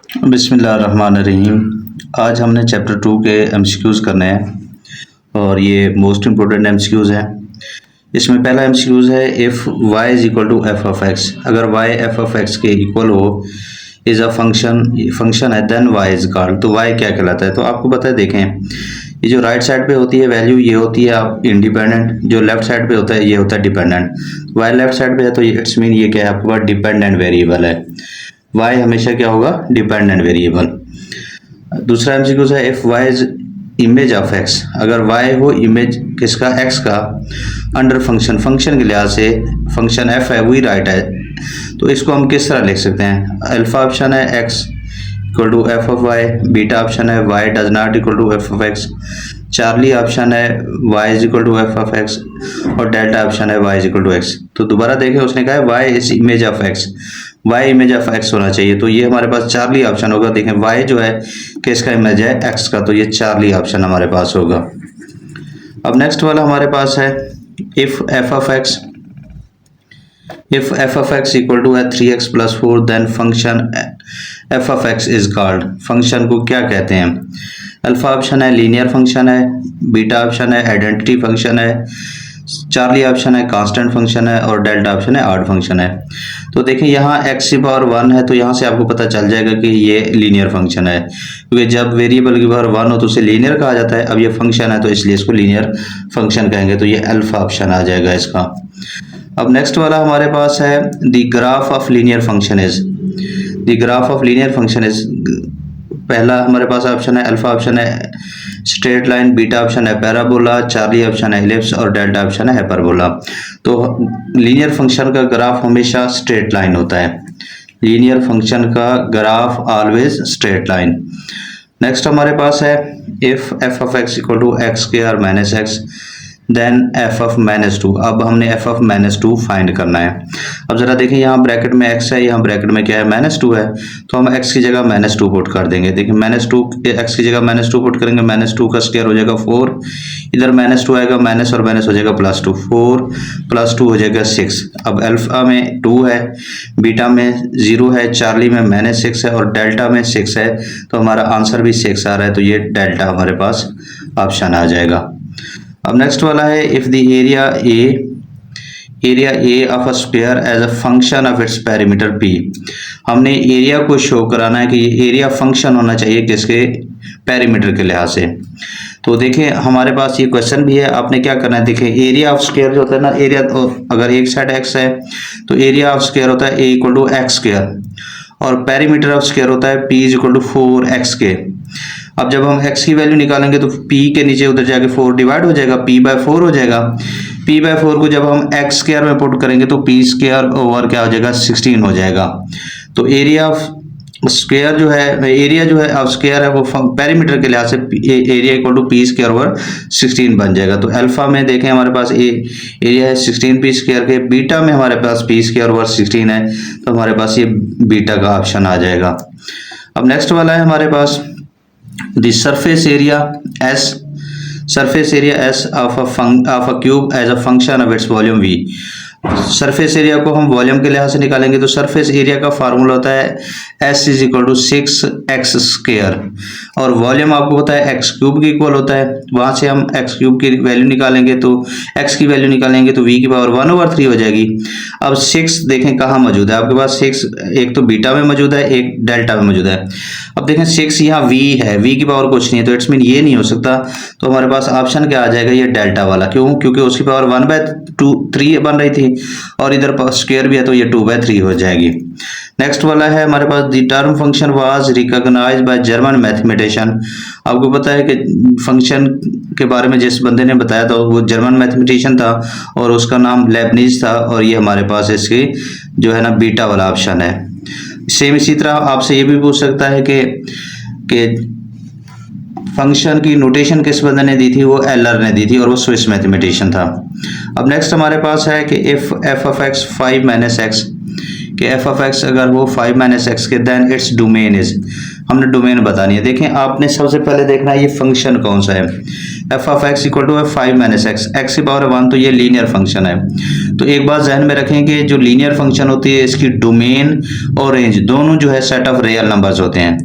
बिस्मिल्लाहिर्रहमानिर्रहीम। आज हमने चैप्टर 2 के एमसीक्यूज़ करने हैं और ये मोस्ट इम्पोर्टेंट एमसीक्यूज़ हैं। इसमें पहला एमसीक्यूज़ है if y is equal to f of x. अगर y एफ ऑफ एक्स के इक्वल हो, इज़ अ फंक्शन है, देन y इज़ कॉल्ड। तो y क्या कहलाता है? तो आपको पता है, देखें, ये जो राइट साइड पे होती है वैल्यू, ये होती है आप इंडिपेंडेंट। जो लेफ्ट साइड पे होता है ये होता है डिपेंडेंट। y लेफ्ट साइड पे है तो ये इट्स मीन ये क्या है, आपके पास डिपेंडेंट वेरिएबल है। y हमेशा क्या होगा? Dependent variable. दूसरा एमसीक्यू है if y is image of x। अगर y हो इमेज किसका? x का, अंडर फंक्शन के लिहाज से फंक्शन f है वही राइट है, तो इसको हम किस तरह लिख सकते हैं? अल्फा ऑप्शन है x equal to f of y, beta option है y does not equal to f of x, Charlie option है y is equal to f of x और डेल्टा ऑप्शन है y is equal to x। तो दोबारा देखें, उसने कहा है y is image of x, y image of x होना चाहिए, तो ये हमारे पास चार्ली ऑप्शन होगा। देखें y जो है किसका इमेज है? x का, तो ये चार्ली ऑप्शन हमारे पास होगा। अब नेक्स्ट वाला हमारे पास है if f of x equal to है 3x plus 4, then function f of x is called. Function को क्या कहते हैं? अल्फा ऑप्शन है लीनियर फंक्शन है, बीटा ऑप्शन है आइडेंटिटी फंक्शन है, चार्ली ऑप्शन है कांस्टेंट फंक्शन है और डेल्टा ऑप्शन है ऑड फंक्शन है। तो देखिए यहाँ x की पावर 1 है, तो यहाँ से आपको पता चल जाएगा कि ये लीनियर फंक्शन है, क्योंकि जब वेरिएबल की पावर 1 हो तो उसे लीनियर कहा जाता है। अब ये फंक्शन है तो इसलिए इसको लीनियर फंक्शन कहेंगे, तो ये अल्फा ऑप्शन आ जाएगा इसका। अब नेक्स्ट वाला हमारे पास है the graph of linear function is. The graph of linear function is, पहला हमारे पास ऑप्शन है अल्फा ऑप्शन है स्ट्रेट लाइन, बीटा ऑप्शन है पैराबोला, चार्ली ऑप्शन है इलिप्स और डेल्टा ऑप्शन है हाइपरबोला। तो लीनियर फंक्शन का ग्राफ हमेशा स्ट्रेट लाइन होता है। लीनियर फंक्शन का graph always straight line. Next हमारे पास है if F of x equal to x square minus x, then f of minus 2। अब हमने एफ ऑफ माइनस 2 फाइंड करना है। अब जरा देखें, यहाँ ब्रैकेट में x है, यहाँ ब्रैकेट में क्या है? माइनस 2 है, तो हम x की जगह माइनस 2 पुट कर देंगे। देखिए माइनस 2 x की जगह माइनस 2 पुट करेंगे, माइनस 2 का स्क्वायर हो जाएगा 4, इधर माइनस 2 आएगा, माइनस और माइनस हो जाएगा प्लस 2, 4 प्लस 2 हो जाएगा 6। अब अल्फा में 2 है, बीटा में 0 है, चार्ली में माइनस 6 है और डेल्टा में 6 है, तो हमारा आंसर भी 6 आ रहा है, तो ये डेल्टा हमारे पास ऑप्शन आ जाएगा। अब नेक्स्ट वाला है if the area A of a square as a function of its perimeter P. हमने एरिया को शो कराना है कि ये एरिया फंक्शन होना चाहिए किसके? पेरीमीटर के लिहाज से। तो देखें हमारे पास ये क्वेश्चन भी है, आपने क्या करना है? देखें एरिया ऑफ स्क्वायर जो होता है ना, एरिया अगर एक साइड x है तो एरिया ऑफ स्क्वायर होता है a equal to x square और पेरीमीटर ऑफ स्क्वायर होता है p is equal to 4x के। अब जब हम x की वैल्यू निकालेंगे तो p के नीचे उधर जाके 4 डिवाइड हो जाएगा, p बाय 4 हो जाएगा। p बाय 4 को जब हम x स्क्वायर में पुट करेंगे तो p स्क्वायर ओवर क्या हो जाएगा? 16 हो जाएगा। तो एरिया ऑफ स्क्वायर जो है, एरिया जो है ऑफ स्क्वायर है वो पेरीमीटर के लिहाज से area equal to p square over 16 बन जाएगा। तो अल्फा में देखें हमारे पास एरिया है 16 p स्क्वायर के, बीटा में हमारे पास p स्क्वायर ओवर 16 है, तो हमारे पास ये बीटा का ऑप्शन आ जाएगा। अब नेक्स्ट वाला है हमारे पास the surface area S of a cube as a function of its volume V। Surface area को हम वॉल्यूम के लिहाज से निकालेंगे तो सरफेस एरिया का फार्मूला होता है S is equal to 6x square और वॉल्यूम आपको पता है x क्यूब के इक्वल होता है। वहां से हम x क्यूब की वैल्यू निकालेंगे तो x की वैल्यू निकालेंगे तो v की पावर 1/3 हो जाएगी। अब 6 देखें कहाँ मौजूद है? आपके पास 6 एक तो बीटा में मौजूद है, एक डेल्टा में मौजूद है। अब देखें 6 यहाँ v है, v की पावर कुछ नहीं है, तो इट्स मीन ये नहीं हो सकता। तो हमारे पास ऑप्शन क्या आ जाएगा? ये डेल्टा वाला। क्यों? क्योंकि उसकी पावर 1/3 बन रही थी और इधर स्क्वायर भी है, तो ये 2/3 हो जाएगी। नेक्स्ट वाला है हमारे पास the term function was recognized by German mathematician. आपको पता है कि फंक्शन के बारे में जिस बंदे ने बताया था वो जर्मन मैथमेटिशियन था और उसका नाम लेबनिज था, और ये हमारे पास इसकी जो है ना बीटा वाला ऑप्शन है। सेम इसी तरह आपसे ये भी पूछ सकता है कि फंक्शन की नोटेशन किस बंदे ने दी थी? वो एलर ने दी थी और वो स्विस मैथमेटिशियन था। अब नेक्स्ट हमारे पास है कि if F of x 5 minus x, कि एफ ऑफ एक्स अगर वो 5 माइनस एक्स के, देन इट्स डोमेन इज। हमने डोमेन बतानी है। देखें आपने सबसे पहले देखना है ये फंक्शन कौन सा है। F of x equal to है 5 माइनस एक्स, एक्स की पावर 1, तो ये लीनियर फंक्शन है। तो एक बात जहन में रखें कि जो लीनियर फंक्शन होती है इसकी डोमेन और रेंज दोनों जो है सेट ऑफ रियल नंबर्स होते हैं।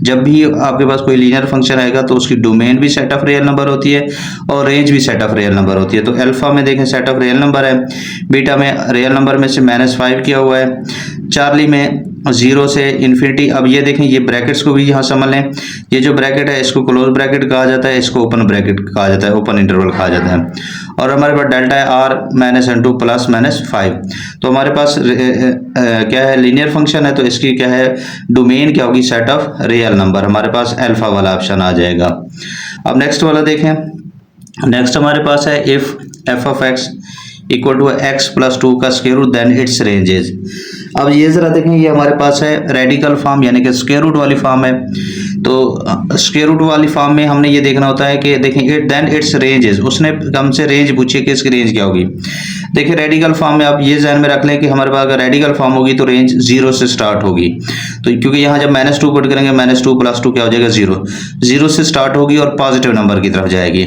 जब भी आपके पास कोई लीनियर फंक्शन आएगा तो उसकी डोमेन भी सेट ऑफ रियल नंबर होती है और रेंज भी सेट ऑफ रियल नंबर होती है। तो अल्फा में देखें सेट ऑफ रियल नंबर है, बीटा में रियल नंबर में से -5 किया हुआ है, चार्ली में 0 से इन्फिनिटी। अब ये देखें ये ब्रैकेट्स को भी यहाँ समझ लें, ये जो ब्रैकेट है इसको क्लोज ब्रैकेट कहा जाता है, इसको ओपन ब्रैकेट कहा जाता है, ओपन इंटरवल कहा जाता है। और हमारे पास डेल्टा है r -n2 प्लस -5। तो हमारे पास क्या है लीनियर फंक्शन है, तो इसकी क्या है डोमेन क्या होगी सेट ऑफ रियल नंबर, हमारे पास अल्फा वाला ऑप्शन आ जाएगा। अब नेक्स्ट वाला देखें, नेक्स्ट हमारे पास है if F of x equal to x plus 2 का square root then its ranges. अब ये जरा देखें ये हमारे पास है रेडिकल फॉर्म यानी कि स्क्वायर रूट वाली फॉर्म है। तो स्क्वायर रूट वाली फॉर्म में हमने ये देखना होता है कि देखें इट देन इट्स रेंजेस, उसने हमसे रेंज पूछी कि इसकी रेंज क्या होगी। देखिए रेडिकल फॉर्म में आप ये ध्यान में रख लें कि हमारे पास अगर रेडिकल फॉर्म होगी तो रेंज 0 से स्टार्ट होगी। तो क्योंकि यहाँ जब -2 पुट करेंगे -2 प्लस 2 क्या हो जाएगा 0, 0 से स्टार्ट होगी और पॉजिटिव नंबर की तरफ जाएगी।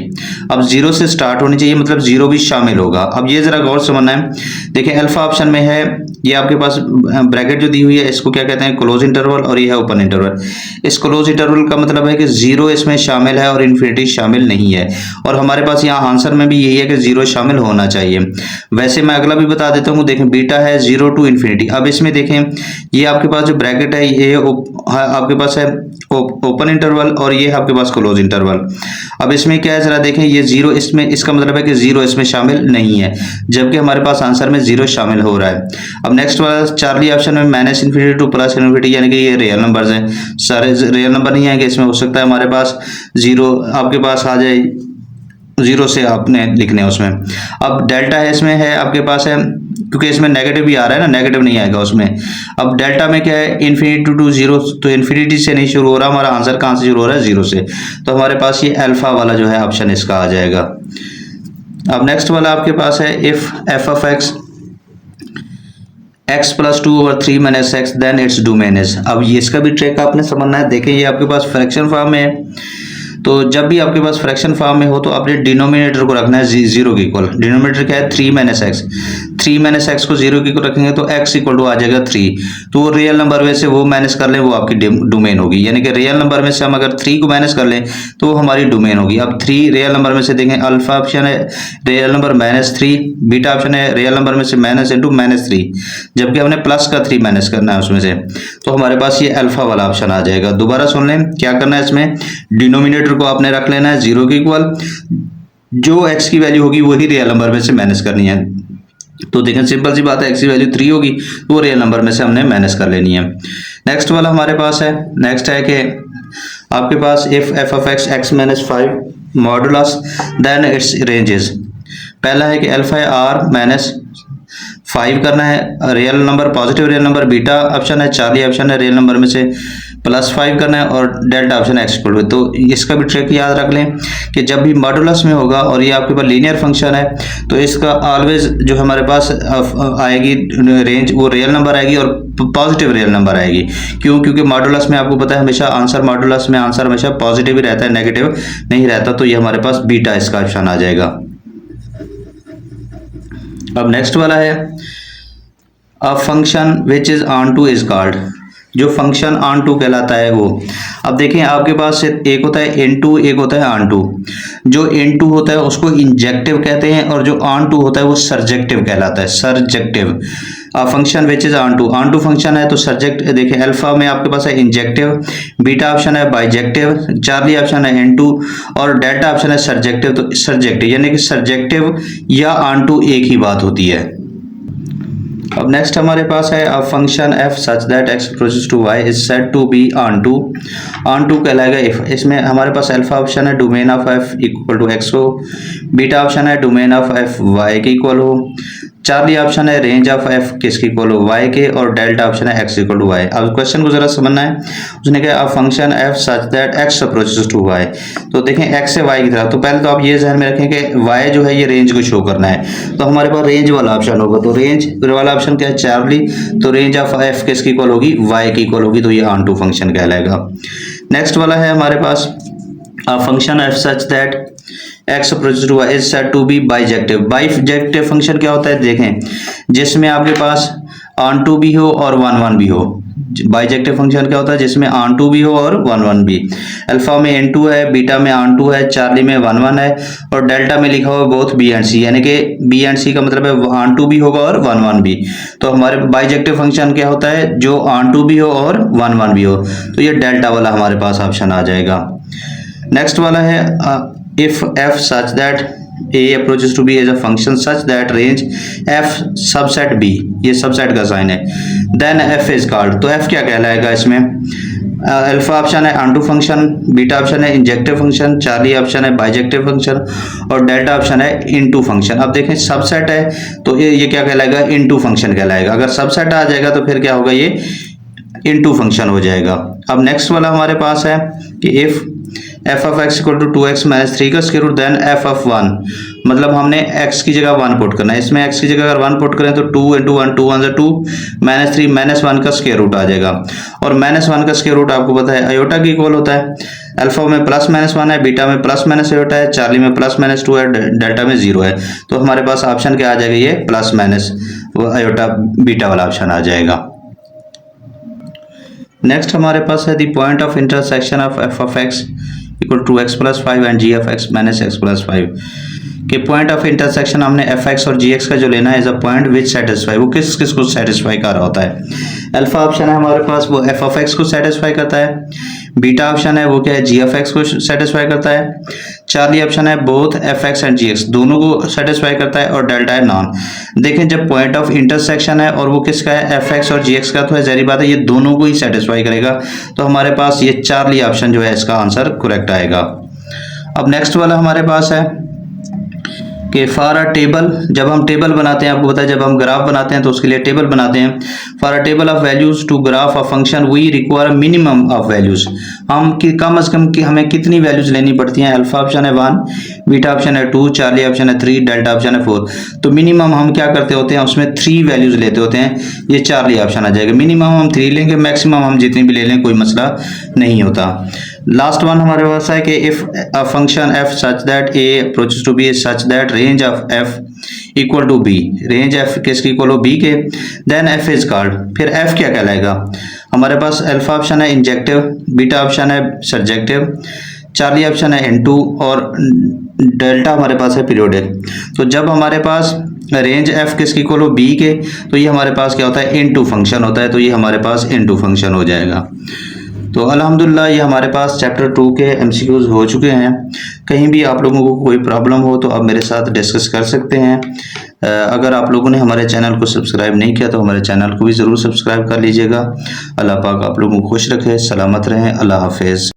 अब 0 से स्टार्ट होनी चाहिए मतलब 0 भी शामिल होगा। अब ये जरा गौर से समझना है, देखिए अल्फा ऑप्शन में है ये आपके पास ब्रैकेट जो दी हुई है इसको क्या कहते हैं क्लोज इंटरवल, और ये है ओपन इंटरवल। इस क्लोज इंटरवल का मतलब है कि 0 इसमें शामिल है और इन्फिनिटी शामिल नहीं है। और हमारे पास यहाँ आंसर में भी यही है कि 0 शामिल होना चाहिए। वैसे मैं अगला भी बता देता हूँ, देखें बीटा है 0 टू इन्फिनिटी। अब इसमें देखें ये आपके पास जो ब्रैकेट है ये आपके पास है ओपन इंटरवल और ये है आपके पास क्लोज इंटरवल। अब इसमें क्या है जरा देखें ये 0 इसमें, इसका मतलब है कि 0 इसमें शामिल नहीं है, जबकि हमारे पास आंसर में 0 शामिल हो रहा है। अब नेक्स्ट वाला चार्ली ऑप्शन में -इन्फिनिटी टू प्लस इन्फिनिटी यानी कि ये रियल नंबर्स हैं, सारे रियल नंबर नहीं आएंगे इसमें। हो सकता है हमारे पास 0 आपके पास आ जाए, 0 से आपने लिखने हैं उसमें। अब डेल्टा है इसमें है आपके पास है, क्योंकि इसमें नेगेटिव भी आ रहा है ना, नेगेटिव नहीं आएगा उसमें। अब डेल्टा में क्या है इन्फिनिटी टू 0, तो इन्फिनिटी से नहीं शुरू हो रहा, हमारा आंसर कहाँ से शुरू हो रहा है 0 से। तो हमारे पास ये अल्फा वाला जो है ऑप्शन इसका आ जाएगा। अब नेक्स्ट वाला आपके पास है if F of x x plus 2 और 3 minus x then its domain is. अब ये इसका भी ट्रिक आपने समझना है। देखें ये आपके पास फ्रैक्शन फॉर्म में है, तो जब भी आपके पास फ्रैक्शन फॉर्म में हो तो आपने डिनोमिनेटर को रखना है 0 के इक्वल। डिनोमिनेटर क्या है 3 माइनस एक्स, 3 माइनस एक्स को 0 के इक्वल रखेंगे तो x इक्वल टू आ जाएगा 3। तो वो रियल नंबर में से वो माइनस कर लें वो आपकी डोमेन होगी, यानी कि रियल नंबर में से हम अगर 3 को माइनस कर लें तो वो हमारी डोमेन होगी। अब 3 रियल नंबर में से देखें अल्फा ऑप्शन है रियल नंबर -3, बीटा ऑप्शन है रियल नंबर में से -3, जबकि हमने प्लस का 3 माइनस करना है उसमें से, तो हमारे पास ये अल्फा वाला ऑप्शन आ जाएगा। दोबारा सुन लें क्या करना है, इसमें डिनोमिनेटर को आपने रख लेना है 0 के इक्वल, जो x की वैल्यू होगी वही रियल नंबर में से माइनस करनी है। तो देखें सिंपल सी बात है, x की वैल्यू 3 होगी तो वो रियल नंबर में से हमने माइनस कर लेनी है। नेक्स्ट वाला हमारे पास है, नेक्स्ट है कि आपके पास if F of x x minus 5 modulus then its ranges. पहला है कि अल्फा है r -5 करना है, real number positive real number beta option है, चार्ली ऑप्शन है रियल नंबर में से +5 करना है, और delta option X equal to. तो इसका भी ट्रिक याद रख लें कि जब भी मॉडुलस में होगा और ये आपके पास लीनियर फंक्शन है तो इसका ऑलवेज जो हमारे पास आएगी रेंज वो रियल नंबर आएगी और पॉजिटिव रियल नंबर आएगी। क्यों? क्योंकि मॉडुलस में आपको पता है हमेशा आंसर, मॉडुलस में आंसर हमेशा पॉजिटिव ही रहता है, नेगेटिव नहीं रहता। तो ये हमारे पास बीटा इसका ऑप्शन आ जाएगा। अब नेक्स्ट वाला है a function which is on two is called, जो फंक्शन ऑन टू कहलाता है वो। अब देखें आपके पास एक होता है इन टू, एक होता है ऑन टू। जो इन टू होता है उसको इंजेक्टिव कहते हैं और जो ऑन टू होता है वो सर्जेक्टिव कहलाता है, surjective. Function which is onto function है तो सर्जेक्ट, देखिए अल्फा में आपके पास है इंजेक्टिव, बीटा ऑप्शन है बाइजेक्टिव, चार्ली ऑप्शन है इन टू और डेल्टा ऑप्शन है सर्जेक्टिव। तो सर्जेक्टिव यानी कि सर्जेक्टिव या ऑन टू एक ही बात होती है। अब नेक्स्ट हमारे पास है a function f such that x approaches to y is said to be onto कहलाएगा इफ। इसमें हमारे पास अल्फा ऑप्शन है domain of f equal to x हो, बीटा ऑप्शन है डोमेन ऑफ f y के इक्वल हो, Charlie option है रेंज ऑफ एफ किसकी इक्वल वाई के, और डेल्टा ऑप्शन है एक्स इक्वल टू वाई। अब क्वेश्चन को जरा समझना है। उसने कहा अ function F such that x approaches to y. तो देखें एक्स से वाई की तरफ, तो पहले तो आप ये ध्यान में रखें कि वाई जो है ये रेंज को शो करना है, तो हमारे पास रेंज वाला ऑप्शन होगा। तो रेंज वाला ऑप्शन क्या है चार्ली, तो रेंज ऑफ एफ किसकी इक्वल होगी वाई की इक्वल होगी, तो ये ऑन टू फंक्शन कहलाएगा। नेक्स्ट वाला है हमारे पास a function F such that x approaches to Y is said to be bijective. Bijective function क्या होता है देखें, जिसमें आपके पास ऑन टू भी हो और वन वन भी हो। बाइजेक्टिव फंक्शन क्या होता है जिसमें ऑन टू भी हो और वन वन भी। अल्फा में एन टू है, बीटा में ऑन टू है, चार्ली में वन वन है, और डेल्टा में लिखा हुआ बोथ बी एंड सी, यानी कि बी एंड सी का मतलब है ऑन टू भी होगा और वन वन भी। तो हमारे बाइजेक्टिव फंक्शन क्या होता है जो ऑन टू भी हो और वन वन भी हो, तो ये डेल्टा वाला हमारे पास ऑप्शन आ जाएगा। नेक्स्ट वाला है if f such that a approaches to b as a function such that range f subset b, ये सबसेट का साइन है, then f is called। तो f क्या कहलाएगा इसमें, अल्फा ऑप्शन है onto function, beta option है injective function, Charlie option है बाइजेक्टिव फंक्शन, और डेल्टा ऑप्शन है इनटू फंक्शन। अब देखें सबसेट है तो ये क्या कहलाएगा इनटू फंक्शन कहलाएगा। अगर सबसेट आ जाएगा तो फिर क्या होगा ये इनटू फंक्शन हो जाएगा। अब नेक्स्ट वाला हमारे पास है कि if F of x equal to 2x minus 3 का square root then f of 1, मतलब हमने x की जगह 1 पुट करना है। इसमें x की जगह अगर 1 पुट करें तो 2 इंटू 1 2 1 2 माइनस 3 माइनस 1 का स्क्वायर रूट आ जाएगा, और माइनस 1 का स्क्वायर रूट आपको पता है अयोटा की इक्वल होता है। अल्फा में प्लस माइनस 1 है, बीटा में प्लस माइनस अयोटा है, चार्ली में प्लस माइनस 2 है, डेल्टा में 0 है। तो हमारे पास ऑप्शन क्या आ जाएगा ये प्लस माइनस अयोटा बीटा वाला ऑप्शन आ जाएगा। नेक्स्ट हमारे पास है the point of intersection of f of x equal to x plus 5 and g of x minus x plus 5 के पॉइंट ऑफ इंटरसेक्शन हमने एफ एक्स और जी एक्स का जो लेना है as a point which satisfy, वो किस किस को सेटिस्फाई कर रहा होता है। अल्फा ऑप्शन है हमारे पास वो एफ ऑफ एक्स को सेटिस्फाई करता है, बीटा ऑप्शन है वो क्या है जी ऑफ एक्स को सेटिस्फाई करता है, चार्ली ऑप्शन है both f x and g x दोनों को सेटिस्फाई करता है, और डेल्टा है नॉन। देखें जब पॉइंट ऑफ इंटरसेक्शन है और वो किसका है एफ एक्स और जी एक्स का, तो है जाहिर बात है ये दोनों को ही सेटिस्फाई करेगा, तो हमारे पास ये चार्ली ऑप्शन जो है इसका आंसर करेक्ट आएगा। अब नेक्स्ट वाला हमारे पास है कि फॉर अ टेबल, जब हम टेबल बनाते हैं आपको पता है जब हम ग्राफ बनाते हैं तो उसके लिए टेबल बनाते हैं। For a table of values to graph a function we require minimum of values, हम कम से कम की हमें कितनी वैल्यूज लेनी पड़ती हैं। अल्फा ऑप्शन है 1, बीटा ऑप्शन है 2, चार्ली ऑप्शन है 3, डेल्टा ऑप्शन है 4। तो मिनिमम हम क्या करते होते हैं उसमें 3 वैल्यूज लेते होते हैं, ये चार्ली ऑप्शन आ जाएगा। मिनिमम हम 3 लेंगे, मैक्सिमम हम जितनी भी ले लें कोई मसला नहीं होता। लास्ट वन हमारे पास है कि if a function F such that A approaches to B such that range of f equal to B, range f किसकी इक्वल हो बी के, देन एफ इज कॉल्ड। फिर एफ क्या कहलाएगा, हमारे पास अल्फा ऑप्शन है इंजेक्टिव, बीटा ऑप्शन है सब्जेक्टिव, चार्ली ऑप्शन है इनटू, और डेल्टा हमारे पास है पीरियोडिक। तो जब हमारे पास रेंज एफ किसकी इक्वल हो बी के, तो ये हमारे पास क्या होता है इनटू फंक्शन होता है, तो ये हमारे पास इनटू फंक्शन हो जाएगा। तो अल्हम्दुलिल्लाह ये हमारे पास चैप्टर 2 के एमसीक्यूज हो चुके हैं। कहीं भी आप लोगों को कोई प्रॉब्लम हो तो आप मेरे साथ डिस्कस कर सकते हैं। अगर आप लोगों ने हमारे चैनल को सब्सक्राइब नहीं किया तो हमारे चैनल को भी ज़रूर सब्सक्राइब कर लीजिएगा। अल्लाह पाक आप लोगों को खुश रखे, सलामत रहें। अल्लाह हाफिज़।